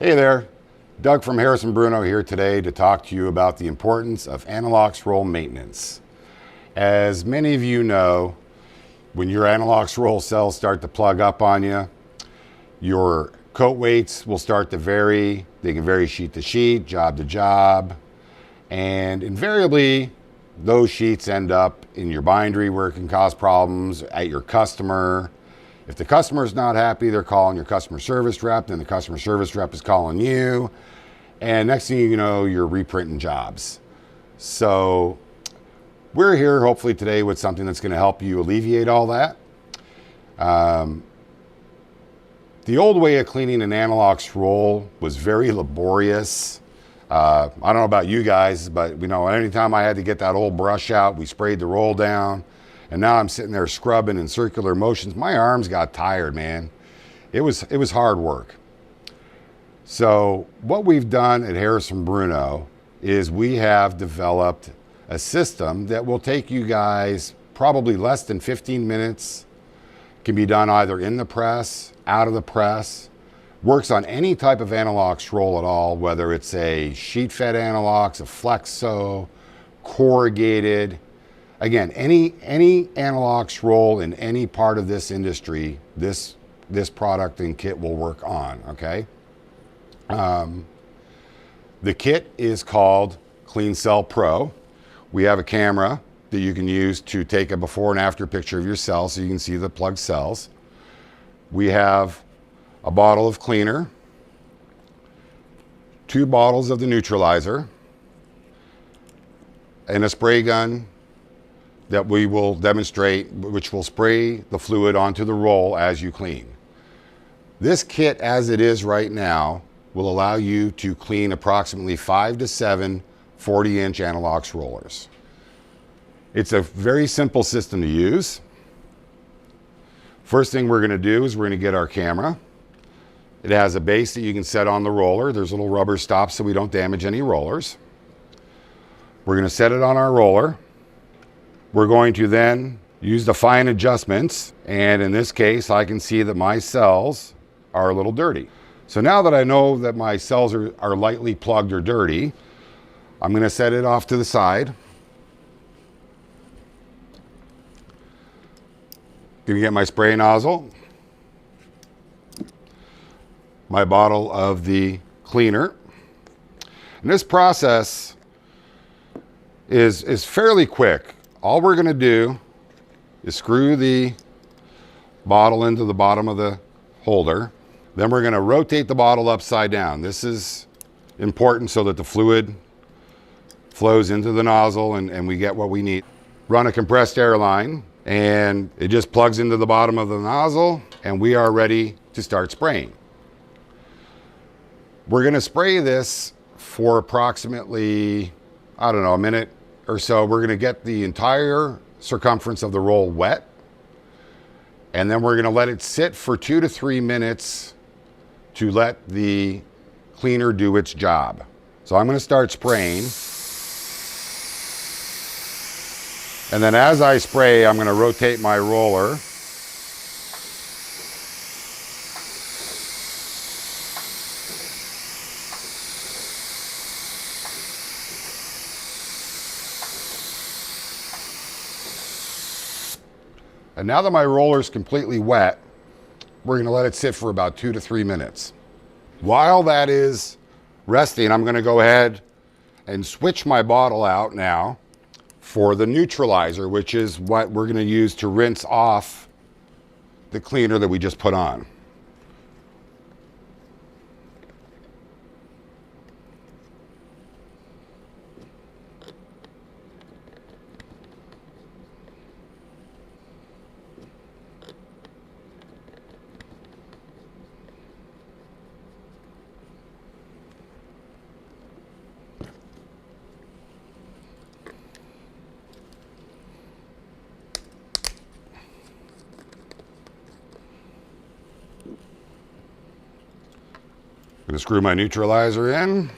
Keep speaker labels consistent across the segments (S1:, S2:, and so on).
S1: Hey there, Doug from Harrison Bruno here today to talk to you about the importance of Anilox roll maintenance. As many of you know, when your Anilox roll cells start to plug up on you, your coat weights will start to vary. They can vary sheet to sheet, job to job, and invariably those sheets end up in your bindery where it can cause problems at your customer. If the customer's not happy, they're calling your customer service rep, then the customer service rep is calling you, and next thing you know, you're reprinting jobs. So we're here hopefully today with something that's going to help you alleviate all that. The old way of cleaning an Anilox roll was very laborious. I don't know about you guys, but anytime I had to get that old brush out, we sprayed the roll down. And now I'm sitting there scrubbing in circular motions. My arms got tired, man. It was hard work. So what we've done at Harrison Bruno is we have developed a system that will take you guys probably less than 15 minutes. Can be done either in the press, out of the press. Works on any type of Anilox roll at all, whether it's a sheet-fed Anilox, a flexo, corrugated. Again, any Anilox roll in any part of this industry, this product and kit will work on, okay? The kit is called CleanCell Pro. We have a camera that you can use to take a before and after picture of your cells so you can see the plugged cells. We have a bottle of cleaner, 2 bottles of the neutralizer, and a spray gun that we will demonstrate, which will spray the fluid onto the roll as you clean. This kit, as it is right now, will allow you to clean approximately 5 to 7 40-inch Anilox rollers. It's a very simple system to use. First thing we're going to do is we're going to get our camera. It has a base that you can set on the roller. There's little rubber stops so we don't damage any rollers. We're going to set it on our roller. We're going to then use the fine adjustments, and in this case I can see that my cells are a little dirty. So now that I know that my cells are lightly plugged or dirty, I'm going to set it off to the side. Going to get my spray nozzle, my bottle of the cleaner, and this process is fairly quick. All we're going to do is screw the bottle into the bottom of the holder. Then we're going to rotate the bottle upside down. This is important so that the fluid flows into the nozzle and we get what we need. Run a compressed air line and it just plugs into the bottom of the nozzle and we are ready to start spraying. We're going to spray this for approximately, I don't know, a minute or so. We're going to get the entire circumference of the roll wet, and then we're going to let it sit for 2 to 3 minutes to let the cleaner do its job. So I'm going to start spraying, and then as I spray I'm going to rotate my roller and now that my roller is completely wet, we're going to let it sit for about 2 to 3 minutes. While that is resting, I'm going to go ahead and switch my bottle out now for the neutralizer, which is what we're going to use to rinse off the cleaner that we just put on. I'm going to screw my neutralizer in.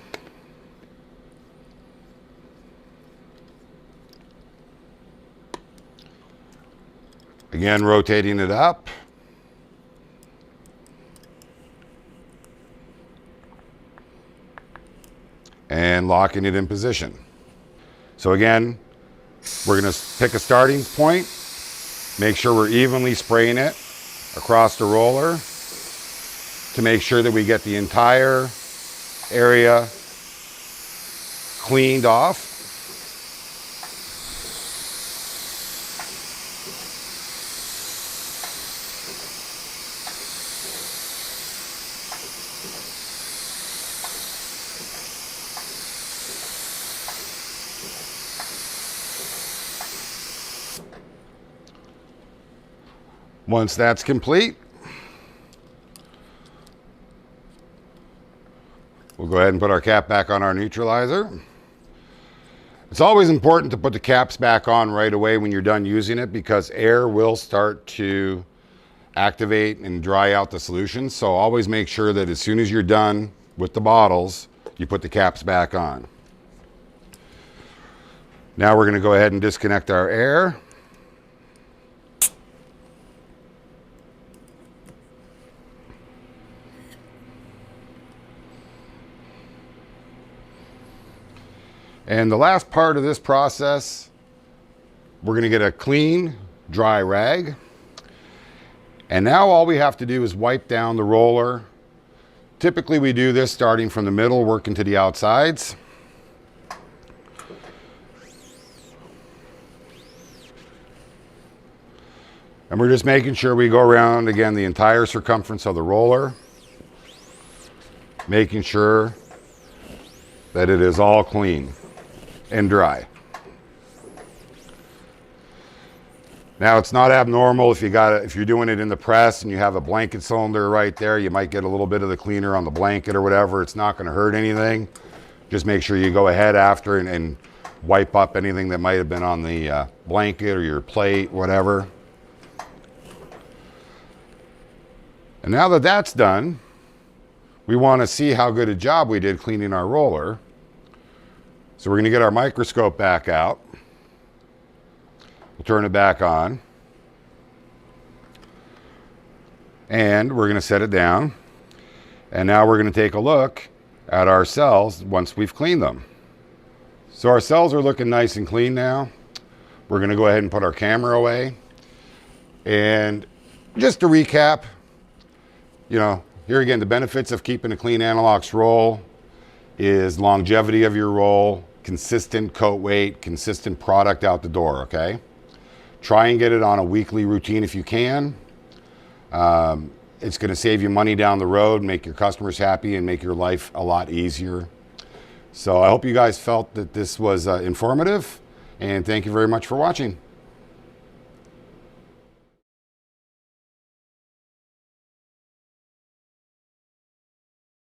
S1: Again, rotating it up. and locking it in position. So again, we're going to pick a starting point, make sure we're evenly spraying it across the roller to make sure that we get the entire area cleaned off. Once that's complete, we'll go ahead and put our cap back on our neutralizer. It's always important to put the caps back on right away when you're done using it, because air will start to activate and dry out the solution. So always make sure that as soon as you're done with the bottles, you put the caps back on. Now we're going to go ahead and disconnect our air. And the last part of this process, we're going to get a clean, dry rag. And now all we have to do is wipe down the roller. Typically we do this starting from the middle, working to the outsides. And we're just making sure we go around, again, the entire circumference of the roller, making sure that it is all clean and dry. Now it's not abnormal if you're doing it in the press and you have a blanket cylinder right there, you might get a little bit of the cleaner on the blanket or whatever. It's not going to hurt anything. Just make sure you go ahead after and wipe up anything that might have been on the blanket or your plate, whatever. And now that that's done, we want to see how good a job we did cleaning our roller. So we're going to get our microscope back out. We'll turn it back on. And we're going to set it down. And now we're going to take a look at our cells once we've cleaned them. So our cells are looking nice and clean now. We're going to go ahead and put our camera away. And just to recap, you know, here again, the benefits of keeping a clean Anilox roll is longevity of your roll, consistent coat weight, consistent product out the door, okay? Try and get it on a weekly routine if you can. It's going to save you money down the road, make your customers happy, and make your life a lot easier. So I hope you guys felt that this was informative, and thank you very much for watching.